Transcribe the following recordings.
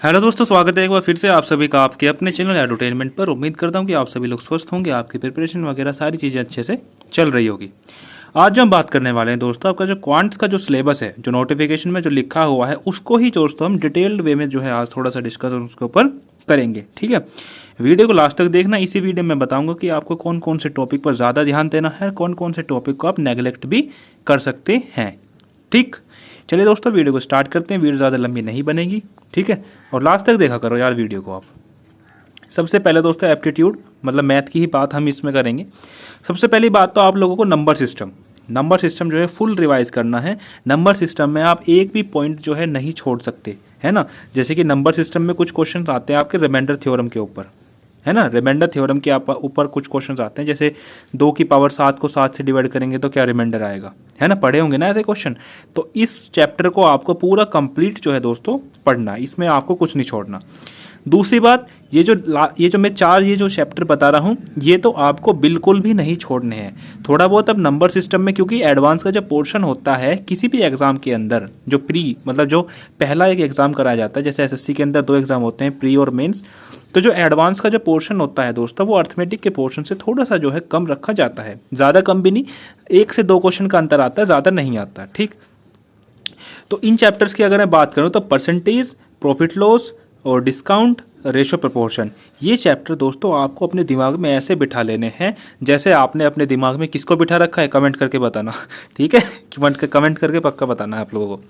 Hello दोस्तों, स्वागत है एक बार फिर से आप सभी का आपके अपने चैनल एडवर्टाइजमेंट पर। उम्मीद करता हूं कि आप सभी लोग स्वस्थ होंगे, आपकी प्रिपरेशन वगैरह सारी चीज़ें अच्छे से चल रही होगी। आज जो हम बात करने वाले हैं दोस्तों, आपका जो क्वांट्स का जो सिलेबस है, जो नोटिफिकेशन में जो लिखा हुआ है, उसको ही दोस्तों हम डिटेल्ड वे में जो है आज थोड़ा सा डिस्कस उसके ऊपर करेंगे। ठीक है, वीडियो को लास्ट तक देखना। इसी वीडियो में बताऊंगा कि आपको कौन कौन से टॉपिक पर ज़्यादा ध्यान देना है, कौन कौन से टॉपिक को आप नेगलेक्ट भी कर सकते हैं। ठीक, चलिए दोस्तों वीडियो को स्टार्ट करते हैं। वीडियो ज़्यादा लंबी नहीं बनेगी, ठीक है, और लास्ट तक देखा करो यार वीडियो को आप। सबसे पहले दोस्तों एप्टीट्यूड मतलब मैथ की ही बात हम इसमें करेंगे। सबसे पहली बात तो आप लोगों को नंबर सिस्टम जो है फुल रिवाइज करना है। नंबर सिस्टम में आप एक भी पॉइंट जो है नहीं छोड़ सकते, है ना। जैसे कि नंबर सिस्टम में कुछ क्वेश्चन आते हैं आपके रिमाइंडर थ्योरम के ऊपर, है ना। रिमाइंडर थ्योरम के आप ऊपर कुछ क्वेश्चंस आते हैं, जैसे 2 की पावर 7 को 7 से डिवाइड करेंगे तो क्या रिमाइंडर आएगा, है ना। पढ़े होंगे ना ऐसे क्वेश्चन। तो इस चैप्टर को आपको पूरा कंप्लीट जो है दोस्तों पढ़ना, इसमें आपको कुछ नहीं छोड़ना। दूसरी बात, ये जो मैं ये जो चैप्टर बता रहा हूँ, ये तो आपको बिल्कुल भी नहीं छोड़ने हैं। थोड़ा बहुत अब नंबर सिस्टम में, क्योंकि एडवांस का जो पोर्शन होता है किसी भी एग्जाम के अंदर, जो प्री मतलब जो पहला एक एग्जाम कराया जाता है, जैसे एसएससी के अंदर 2 एग्जाम होते हैं, प्री और मेंस। तो जो एडवांस का जो पोर्शन होता है दोस्तों, वो अर्थमेटिक के पोर्शन से थोड़ा सा जो है कम रखा जाता है। ज़्यादा कम भी नहीं, 1 से 2 क्वेश्चन का अंतर आता है, ज़्यादा नहीं आता। ठीक, तो इन चैप्टर्स की अगर मैं बात करूँ तो परसेंटेज, प्रॉफिट लॉस और डिस्काउंट, रेशो प्रपोर्शन, ये चैप्टर दोस्तों आपको अपने दिमाग में ऐसे बिठा लेने हैं जैसे आपने अपने दिमाग में किसको बिठा रखा है, कमेंट करके बताना। ठीक है, कमेंट करके पक्का बताना है आप लोगों को।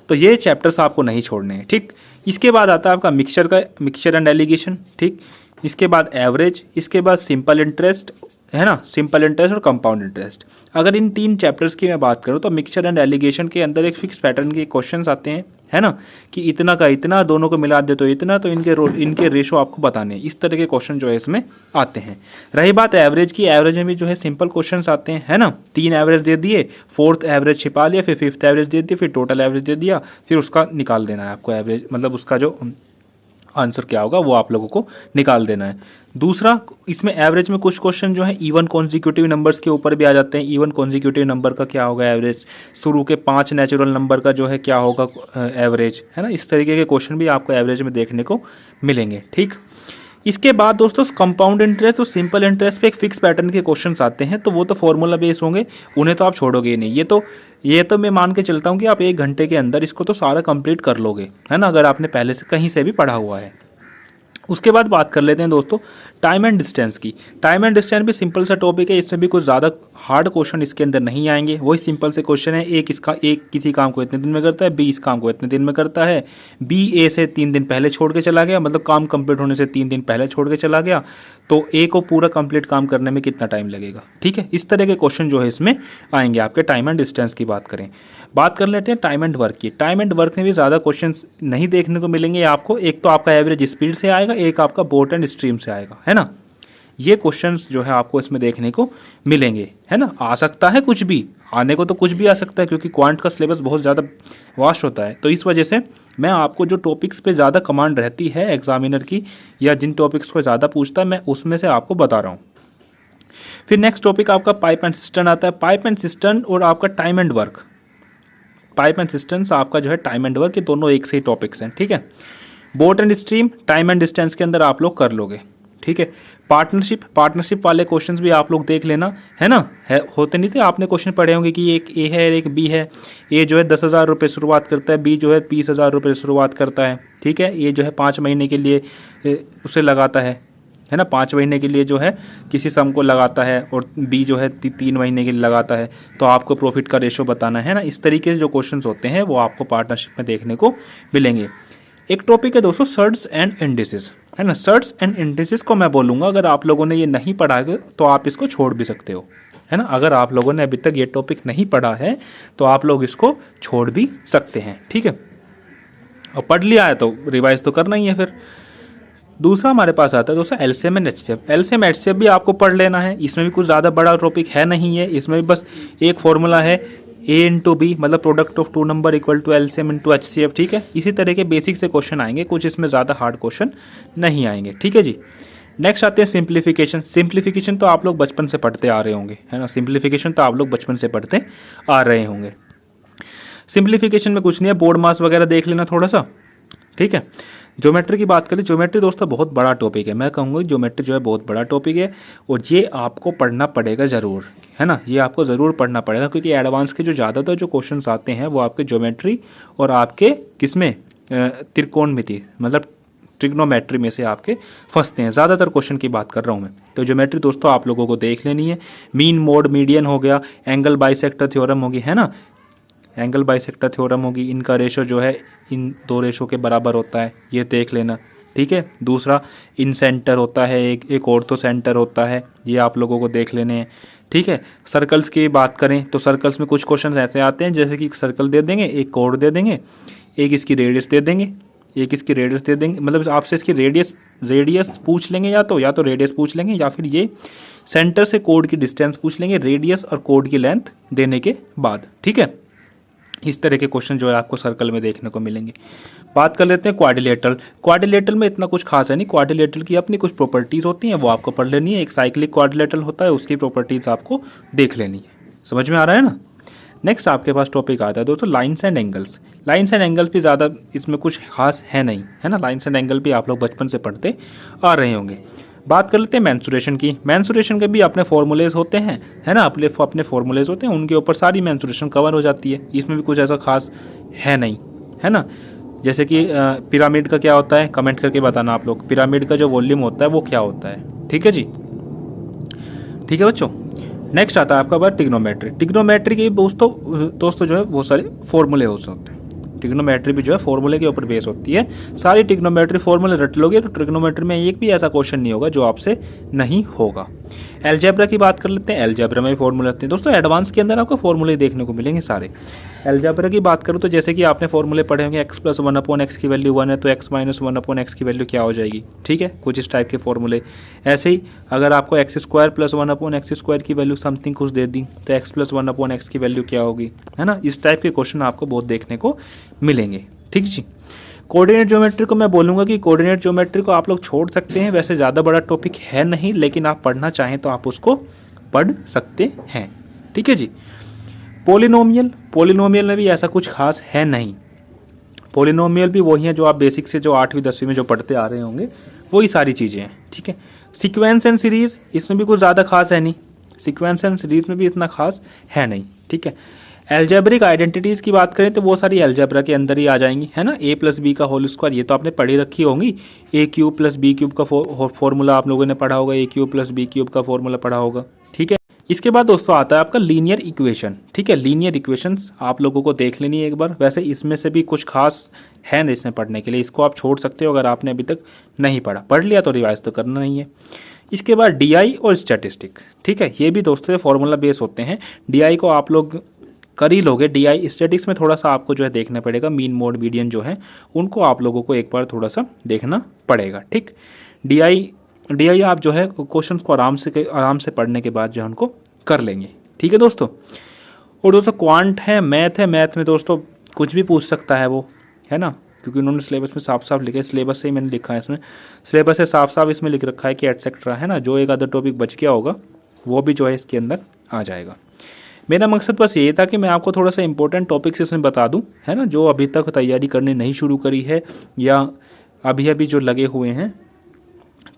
तो ये चैप्टर्स आपको नहीं छोड़ने हैं। ठीक, इसके बाद आता है आपका मिक्सचर एंड एलिगेशन। ठीक, इसके बाद एवरेज, इसके बाद सिंपल इंटरेस्ट, है ना, सिंपल इंटरेस्ट और कंपाउंड इंटरेस्ट। अगर इन 3 चैप्टर्स की मैं बात करूँ तो मिक्सचर एंड एलिगेशन के अंदर एक फिक्स पैटर्न के क्वेश्चंस आते हैं, है ना, कि इतना का इतना, दोनों को मिला दे तो इतना, तो इनके रेशो आपको बताने हैं। इस तरह के क्वेश्चन जो है इसमें आते हैं। रही बात एवरेज की, एवरेज में भी जो है सिंपल क्वेश्चंस आते हैं, है ना। 3 एवरेज दे दिए, 4th एवरेज छिपा लिया, फिर 5th एवरेज दे दिया, फिर टोटल एवरेज दे दिया, फिर उसका निकाल देना है आपको एवरेज, मतलब उसका जो आंसर क्या होगा वो आप लोगों को निकाल देना है। दूसरा, इसमें एवरेज में कुछ क्वेश्चन जो है इवन कॉन्जिक्यूटिव नंबर्स के ऊपर भी आ जाते हैं। इवन कॉन्जिक्यूटिव नंबर का क्या होगा एवरेज, शुरू के 5 नेचुरल नंबर का जो है क्या होगा एवरेज, है ना। इस तरीके के क्वेश्चन भी आपको एवरेज में देखने को मिलेंगे। ठीक, इसके बाद दोस्तों कंपाउंड इंटरेस्ट और सिंपल इंटरेस्ट पे एक फिक्स पैटर्न के क्वेश्चंस आते हैं, तो वो तो फॉर्मूला बेस होंगे, उन्हें तो आप छोड़ोगे ही नहीं। ये तो मैं मान के चलता हूँ कि आप 1 घंटे के अंदर इसको तो सारा कंप्लीट कर लोगे, है ना, अगर आपने पहले से कहीं से भी पढ़ा हुआ है। उसके बाद बात कर लेते हैं दोस्तों टाइम एंड डिस्टेंस की। टाइम एंड डिस्टेंस भी सिंपल सा टॉपिक है, इसमें भी कुछ ज़्यादा हार्ड क्वेश्चन इसके अंदर नहीं आएंगे। वही सिंपल से क्वेश्चन है, एक किसी काम को इतने दिन में करता है, बी इस काम को इतने दिन में करता है, बी ए से 3 दिन पहले छोड़ के चला गया, मतलब काम कंप्लीट होने से 3 दिन पहले छोड़ के चला गया, तो ए को पूरा कंप्लीट काम करने में कितना टाइम लगेगा। ठीक है, इस तरह के क्वेश्चन जो है इसमें आएंगे आपके टाइम एंड डिस्टेंस की बात करें। बात कर लेते हैं टाइम एंड वर्क की। टाइम एंड वर्क में भी ज़्यादा क्वेश्चन नहीं देखने को मिलेंगे आपको। एक तो आपका एवरेज स्पीड से आएगा, एक आपका बोट एंड स्ट्रीम से आएगा, है ना। ये क्वेश्चंस जो है आपको इसमें देखने को मिलेंगे, है ना। आ सकता है कुछ भी, आने को तो कुछ भी आ सकता है, क्योंकि क्वांट का सिलेबस बहुत ज़्यादा वास्ट होता है। तो इस वजह से मैं आपको जो टॉपिक्स पे ज़्यादा कमांड रहती है एग्जामिनर की, या जिन टॉपिक्स को ज़्यादा पूछता है, मैं उसमें से आपको बता रहा हूँ। फिर नेक्स्ट टॉपिक आपका पाइप एंड सिस्टम आता है। पाइप एंड सिस्टम और आपका time and work, pipe and systems आपका जो है टाइम एंड वर्क, ये दोनों एक से ही टॉपिक्स हैं। ठीक है, boat and stream time and distance के अंदर आप लोग कर लोगे। ठीक है, पार्टनरशिप वाले क्वेश्चंस भी आप लोग देख लेना, है ना। होते नहीं थे, आपने क्वेश्चन पढ़े होंगे कि एक ए है एक बी है। ए जो है 10,000 रुपये शुरुआत करता है, बी जो है 20,000 रुपये शुरुआत करता है। ठीक है, ए जो है 5 महीने के लिए उसे लगाता है ना, 5 महीने के लिए जो है किसी सम को लगाता है, और बी जो है 3 महीने के लिए लगाता है। तो आपको प्रॉफिट का रेशो बताना है ना। इस तरीके से जो क्वेश्चंस होते हैं वो आपको पार्टनरशिप में देखने को मिलेंगे। एक टॉपिक है दोस्तों सर्ट्स एंड इंडिसेस, है ना। सर्ट्स एंड इंडिसेस को मैं बोलूँगा, अगर आप लोगों ने ये नहीं पढ़ा है तो आप इसको छोड़ भी सकते हो, है ना। अगर आप लोगों ने अभी तक ये टॉपिक नहीं पढ़ा है तो आप लोग इसको छोड़ भी सकते हैं। ठीक है, और पढ़ लिया है तो रिवाइज तो करना ही है। फिर दूसरा हमारे पास आता है दोस्तों LCM and HCF. LCM HCF भी आपको पढ़ लेना है, इसमें भी कुछ ज़्यादा बड़ा टॉपिक है नहीं है। इसमें भी बस एक फॉर्मूला है, ए इंटू बी, मतलब product of 2 number equal to LCM into HCF. ठीक है, इसी तरह के बेसिक से क्वेश्चन आएंगे, कुछ इसमें ज़्यादा हार्ड क्वेश्चन नहीं आएंगे। ठीक है जी। नेक्स्ट आते हैं सिंप्लीफिकेशन। सिंप्लीफिकेशन तो आप लोग बचपन से पढ़ते आ रहे होंगे, है ना। सिंप्लीफिकेशन तो आप लोग बचपन से पढ़ते आ रहे होंगे। सिंप्लीफिकेशन में कुछ नहीं है, बोर्ड मास वगैरह देख लेना थोड़ा सा। ठीक है, ज्योमेट्री की बात करें, ज्योमेट्री दोस्तों बहुत बड़ा टॉपिक है, मैं कहूँगा ज्योमेट्री जो है बहुत बड़ा टॉपिक है और ये आपको पढ़ना पड़ेगा ज़रूर, है ना, ये आपको ज़रूर पढ़ना पड़ेगा क्योंकि एडवांस के जो ज़्यादातर जो क्वेश्चंस आते हैं वो आपके ज्योमेट्री और आपके किसमें त्रिकोणमिति मतलब ट्रिग्नोमेट्री में से आपके फंसते हैं। ज़्यादातर क्वेश्चन की बात कर रहा हूँ मैं। तो ज्योमेट्री दोस्तों आप लोगों को देख लेनी है। मीन मोड मीडियन हो गया, एंगल बाइसेक्टर थ्योरम होगी, है ना, एंगल बाइसेक्टर थ्योरम होगी, इनका रेशो जो है इन दो रेशो के बराबर होता है, ये देख लेना, ठीक है। दूसरा इन सेंटर होता है, एक ऑर्थो सेंटर होता है, ये आप लोगों को देख लेने हैं, ठीक है। सर्कल्स की बात करें तो सर्कल्स में कुछ क्वेश्चन ऐसे आते हैं जैसे कि सर्कल दे देंगे, एक कोड दे देंगे, एक इसकी रेडियस दे देंगे, एक इसकी रेडियस दे देंगे, मतलब आपसे इसकी रेडियस पूछ लेंगे, या तो रेडियस पूछ लेंगे या फिर ये सेंटर से कोड की डिस्टेंस पूछ लेंगे रेडियस और कोड की लेंथ देने के बाद, ठीक है। इस तरह के क्वेश्चन जो है आपको सर्कल में देखने को मिलेंगे। बात कर लेते हैं क्वाड्रिलेटरल। क्वाड्रिलेटरल में इतना कुछ खास है नहीं, क्वाड्रिलेटरल की अपनी कुछ प्रॉपर्टीज़ होती हैं वो आपको पढ़ लेनी है। एक साइक्लिक क्वाड्रिलेटरल होता है, उसकी प्रॉपर्टीज़ आपको देख लेनी है। समझ में आ रहा है ना। नेक्स्ट आपके पास टॉपिक आता है दोस्तों lines and angles. Lines and angles भी ज़्यादा इसमें कुछ खास है नहीं, है ना। लाइन्स एंड एंगल भी आप लोग बचपन से पढ़ते आ रहे होंगे। बात कर लेते हैं मेंसुरेशन की। मेंसुरेशन के भी अपने फॉर्मूलेज होते हैं, है ना, अपने फॉर्मूलेज होते हैं, उनके ऊपर सारी मेंसुरेशन कवर हो जाती है। इसमें भी कुछ ऐसा खास है नहीं, है ना। जैसे कि पिरामिड का क्या होता है, कमेंट करके बताना आप लोग, पिरामिड का जो वॉल्यूम होता है वो क्या होता है, ठीक है जी, ठीक है बच्चों। नेक्स्ट आता है आपका बात टिग्नोमेट्री। टिग्नोमेट्री के दोस्तों जो है बहुत सारे फॉर्मूले हो सकते हैं। टिग्नोमेट्री भी जो है फॉर्मूले के ऊपर बेस होती है। सारी टिग्नोमेट्री फॉर्मूले रट लोगे तो ट्रिग्नोमेट्री में एक भी ऐसा क्वेश्चन नहीं होगा जो आपसे नहीं होगा। एलजेब्रा की बात कर लेते हैं। एलजेब्रा में भी फॉर्मूले होते हैं दोस्तों, एडवांस के अंदर आपको फॉर्मूले देखने को मिलेंगे सारे। एलजेब्रा की बात करूँ तो जैसे कि आपने फॉर्मूले पढ़े होंगे, x + 1/x की वैल्यू 1 है तो x - 1/x की वैल्यू क्या हो जाएगी, ठीक है, कुछ इस टाइप के फॉर्मूले। ऐसे ही अगर आपको x² + 1/x² की वैल्यू समथिंग कुछ दे दी तो x + 1/x की वैल्यू क्या होगी, है ना। इस टाइप के क्वेश्चन आपको बहुत देखने को मिलेंगे, ठीक जी। कोऑर्डिनेट ज्योमेट्री को मैं बोलूँगा कि कोऑर्डिनेट ज्योमेट्री को आप लोग छोड़ सकते हैं, वैसे ज़्यादा बड़ा टॉपिक है नहीं, लेकिन आप पढ़ना चाहें तो आप उसको पढ़ सकते हैं, ठीक है जी। पॉलिनोमियल में भी ऐसा कुछ खास है नहीं। पॉलिनोमियल भी वही है जो आप बेसिक से जो 8वीं 10वीं में जो पढ़ते आ रहे होंगे, वही सारी चीज़ें हैं, ठीक है। सीक्वेंस एंड सीरीज़, इसमें भी कुछ ज़्यादा खास है नहीं, सीक्वेंस एंड सीरीज़ में भी इतना खास है नहीं, ठीक है। एल्जेब्रिक आइडेंटिटीज़ की बात करें तो वो सारी एल्जेब्रा के अंदर ही आ जाएंगी, है ना। a + b का होल स्क्वायर, ये तो आपने पढ़ी रखी होंगी। a³ + b³ का फॉर्मूला आप लोगों ने पढ़ा होगा, a³ + b³ का फॉर्मूला पढ़ा होगा, ठीक है। इसके बाद दोस्तों आता है आपका लीनियर इक्वेशन, ठीक है। लीनियर इक्वेशंस आप लोगों को देख लेनी है एक बार। वैसे इसमें से भी कुछ खास है नहीं इसमें पढ़ने के लिए, इसको आप छोड़ सकते हो अगर आपने अभी तक नहीं पढ़ा। पढ़ लिया तो रिवाइज तो करना नहीं है। इसके बाद DI और स्टैटिस्टिक, ठीक है, ये भी दोस्तों फॉर्मूला बेस होते हैं। DI को आप लोग कर ही लोगे। DI स्टैटिक्स में थोड़ा सा आपको जो है देखना पड़ेगा, मीन मोड मीडियन जो है उनको आप लोगों को एक बार थोड़ा सा देखना पड़ेगा, ठीक। DI आप जो है क्वेश्चन को आराम से पढ़ने के बाद जो है उनको कर लेंगे, ठीक है दोस्तों। और दोस्तों क्वांट है, मैथ है, मैथ में दोस्तों कुछ भी पूछ सकता है वो, है ना, क्योंकि उन्होंने सिलेबस में साफ साफ लिखा है, सिलेबस से ही मैंने लिखा है, इसमें सिलेबस से साफ साफ इसमें लिख रखा है कि एटसेट्रा, है ना। जो एक अदर टॉपिक बच गया होगा वो भी जो है इसके अंदर आ जाएगा। मेरा मकसद बस ये था कि मैं आपको थोड़ा सा इंपॉर्टेंट टॉपिक्स इसमें बता दूं, है ना, जो अभी तक तैयारी करनी नहीं शुरू करी है या अभी जो लगे हुए हैं।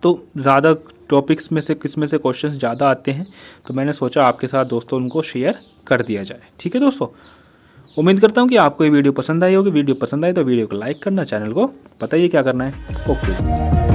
तो ज़्यादा टॉपिक्स में से किस में से क्वेश्चंस ज़्यादा आते हैं तो मैंने सोचा आपके साथ दोस्तों उनको शेयर कर दिया जाए, ठीक है दोस्तों। उम्मीद करता हूँ कि आपको ये वीडियो पसंद आई होगी। वीडियो पसंद आई तो वीडियो को लाइक करना, चैनल को पता ही क्या करना है। ओके।